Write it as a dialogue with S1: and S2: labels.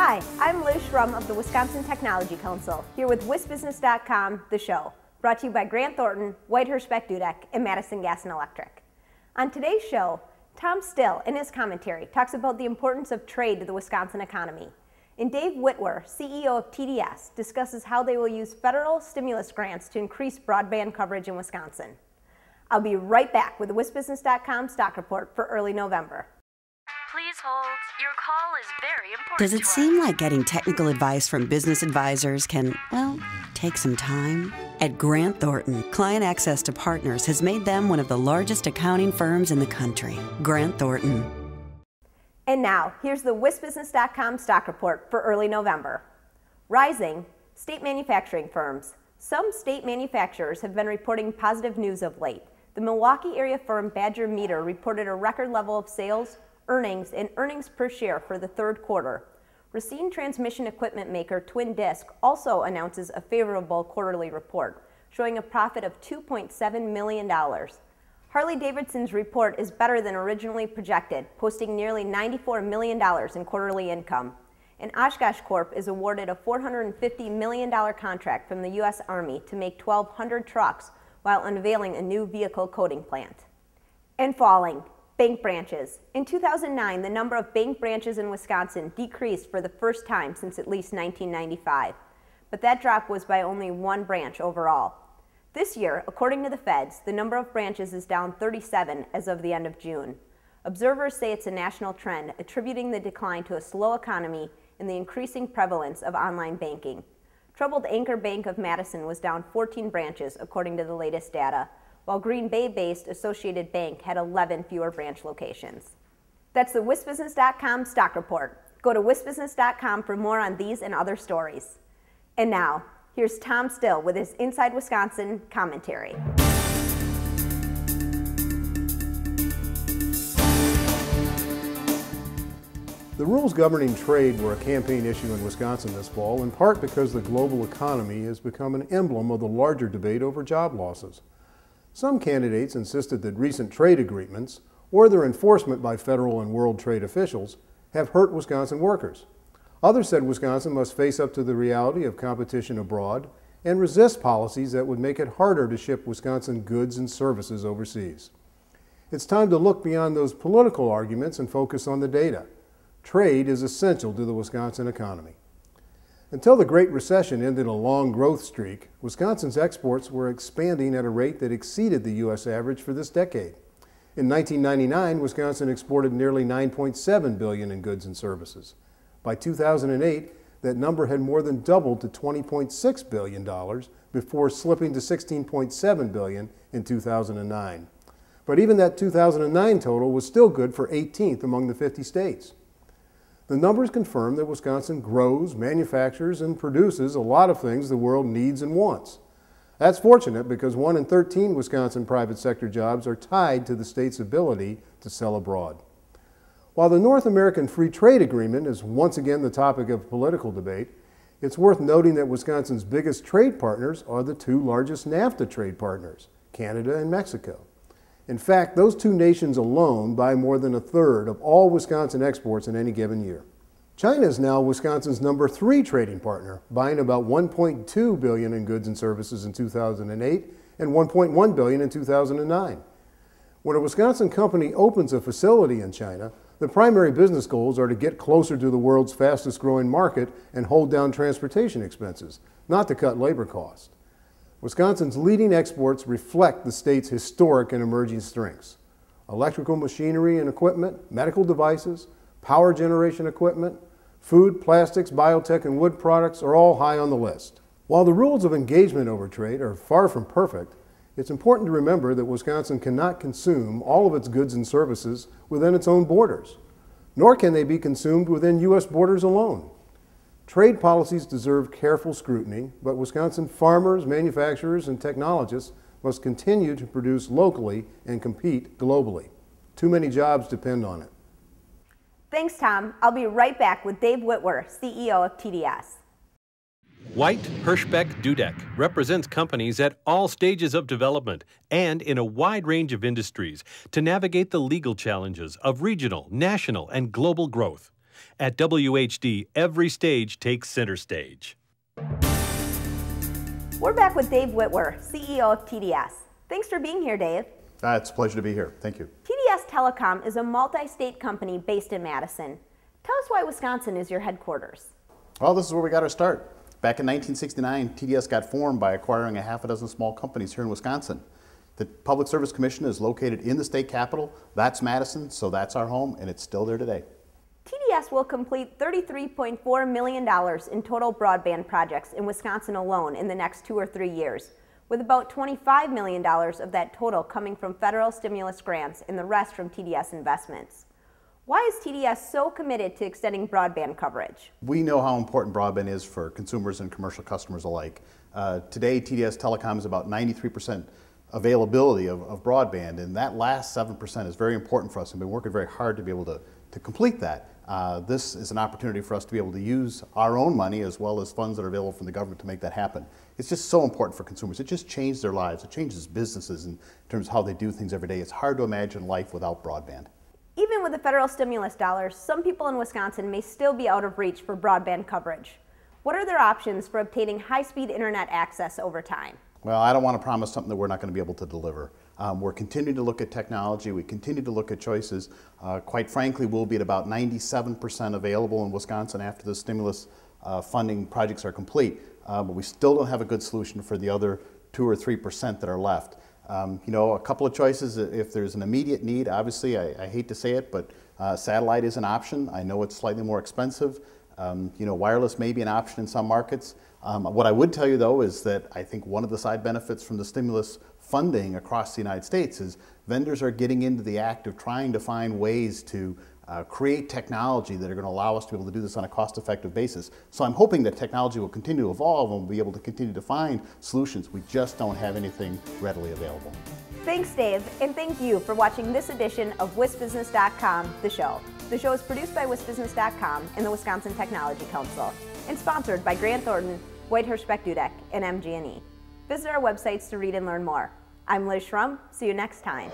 S1: Hi, I'm Liz Schrum of the Wisconsin Technology Council, here with WisBusiness.com, the show, brought to you by Grant Thornton, Whitehurst Dudek, and Madison Gas and Electric. On today's show, Tom Still, in his commentary, talks about the importance of trade to the Wisconsin economy. And Dave Wittwer, CEO of TDS, discusses how they will use federal stimulus grants to increase broadband coverage in Wisconsin. I'll be right back with the WisBusiness.com stock report for early November.
S2: Please hold. Your call is very important.
S3: Does it seem like getting technical advice from business advisors can, well, take some time? At Grant Thornton, client access to partners has made them one of the largest accounting firms in the country. Grant Thornton.
S1: And now, here's the WisBusiness.com stock report for early November. Rising, state manufacturing firms. Some state manufacturers have been reporting positive news of late. The Milwaukee area firm Badger Meter reported a record level of sales, earnings, and earnings per share for the third quarter. Racine transmission equipment maker Twin Disc also announces a favorable quarterly report, showing a profit of $2.7 million. Harley-Davidson's report is better than originally projected, posting nearly $94 million in quarterly income. And Oshkosh Corp is awarded a $450 million contract from the U.S. Army to make 1,200 trucks while unveiling a new vehicle coating plant. And falling, bank branches. In 2009, the number of bank branches in Wisconsin decreased for the first time since at least 1995. But that drop was by only one branch overall. This year, according to the feds, the number of branches is down 37 as of the end of June. Observers say it's a national trend, attributing the decline to a slow economy and the increasing prevalence of online banking. Troubled Anchor Bank of Madison was down 14 branches, according to the latest data, while Green Bay-based Associated Bank had 11 fewer branch locations. That's the WisBusiness.com stock report. Go to WisBusiness.com for more on these and other stories. And now, here's Tom Still with his Inside Wisconsin commentary.
S4: The rules governing trade were a campaign issue in Wisconsin this fall, in part because the global economy has become an emblem of the larger debate over job losses. Some candidates insisted that recent trade agreements, or their enforcement by federal and world trade officials, have hurt Wisconsin workers. Others said Wisconsin must face up to the reality of competition abroad and resist policies that would make it harder to ship Wisconsin goods and services overseas. It's time to look beyond those political arguments and focus on the data. Trade is essential to the Wisconsin economy. Until the Great Recession ended a long growth streak, Wisconsin's exports were expanding at a rate that exceeded the U.S. average for this decade. In 1999, Wisconsin exported nearly $9.7 billion in goods and services. By 2008, that number had more than doubled to $20.6 billion before slipping to $16.7 billion in 2009. But even that 2009 total was still good for 18th among the 50 states. The numbers confirm that Wisconsin grows, manufactures, and produces a lot of things the world needs and wants. That's fortunate because 1 in 13 Wisconsin private sector jobs are tied to the state's ability to sell abroad. While the North American Free Trade Agreement is once again the topic of political debate, it's worth noting that Wisconsin's biggest trade partners are the two largest NAFTA trade partners, Canada and Mexico. In fact, those two nations alone buy more than a third of all Wisconsin exports in any given year. China is now Wisconsin's number 3 trading partner, buying about $1.2 billion in goods and services in 2008 and $1.1 billion in 2009. When a Wisconsin company opens a facility in China, the primary business goals are to get closer to the world's fastest growing market and hold down transportation expenses, not to cut labor costs. Wisconsin's leading exports reflect the state's historic and emerging strengths. Electrical machinery and equipment, medical devices, power generation equipment, food, plastics, biotech, and wood products are all high on the list. While the rules of engagement over trade are far from perfect, it's important to remember that Wisconsin cannot consume all of its goods and services within its own borders, nor can they be consumed within U.S. borders alone. Trade policies deserve careful scrutiny, but Wisconsin farmers, manufacturers, and technologists must continue to produce locally and compete globally. Too many jobs depend on it.
S1: Thanks, Tom. I'll be right back with Dave Wittwer, CEO of TDS.
S5: White Hirschbeck Dudek represents companies at all stages of development and in a wide range of industries to navigate the legal challenges of regional, national, and global growth. At WHD, every stage takes center stage.
S1: We're back with Dave Wittwer, CEO of TDS. Thanks for being here, Dave.
S6: It's a pleasure to be here. Thank you.
S1: TDS Telecom is a multi-state company based in Madison. Tell us why Wisconsin is your headquarters.
S6: Well, this is where we got our start. Back in 1969, TDS got formed by acquiring a half a dozen small companies here in Wisconsin. The Public Service Commission is located in the state capital. That's Madison, so that's our home, and it's still there today.
S1: TDS will complete $33.4 million in total broadband projects in Wisconsin alone in the next 2 or 3 years, with about $25 million of that total coming from federal stimulus grants and the rest from TDS investments. Why is TDS so committed to extending broadband coverage?
S6: We know how important broadband is for consumers and commercial customers alike. Today, TDS Telecom is about 93% availability of broadband, and that last 7% is very important for us, and we've been working very hard to be able to complete that. This is an opportunity for us to be able to use our own money as well as funds that are available from the government to make that happen. It's just so important for consumers. It just changed their lives. It changes businesses in terms of how they do things every day. It's hard to imagine life without broadband.
S1: Even with the federal stimulus dollars, some people in Wisconsin may still be out of reach for broadband coverage. What are their options for obtaining high-speed internet access over time?
S6: Well, I don't want to promise something that we're not going to be able to deliver. We're continuing to look at technology. We continue to look at choices. Quite frankly, we'll be at about 97% available in Wisconsin after the stimulus funding projects are complete. But we still don't have a good solution for the other 2 or 3% that are left. You know, a couple of choices. If there's an immediate need, obviously, I hate to say it, but satellite is an option. I know it's slightly more expensive. You know, wireless may be an option in some markets. What I would tell you, though, is that I think one of the side benefits from the stimulus funding across the United States is vendors are getting into the act of trying to find ways to create technology that are going to allow us to be able to do this on a cost-effective basis. So I'm hoping that technology will continue to evolve and we'll be able to continue to find solutions. We just don't have anything readily available.
S1: Thanks, Dave, and thank you for watching this edition of WisBusiness.com, the show. The show is produced by WisBusiness.com and the Wisconsin Technology Council, and sponsored by Grant Thornton, White Hirschbeck Dudek, and MG&E. Visit our websites to read and learn more. I'm Liz Schrum. See you next time.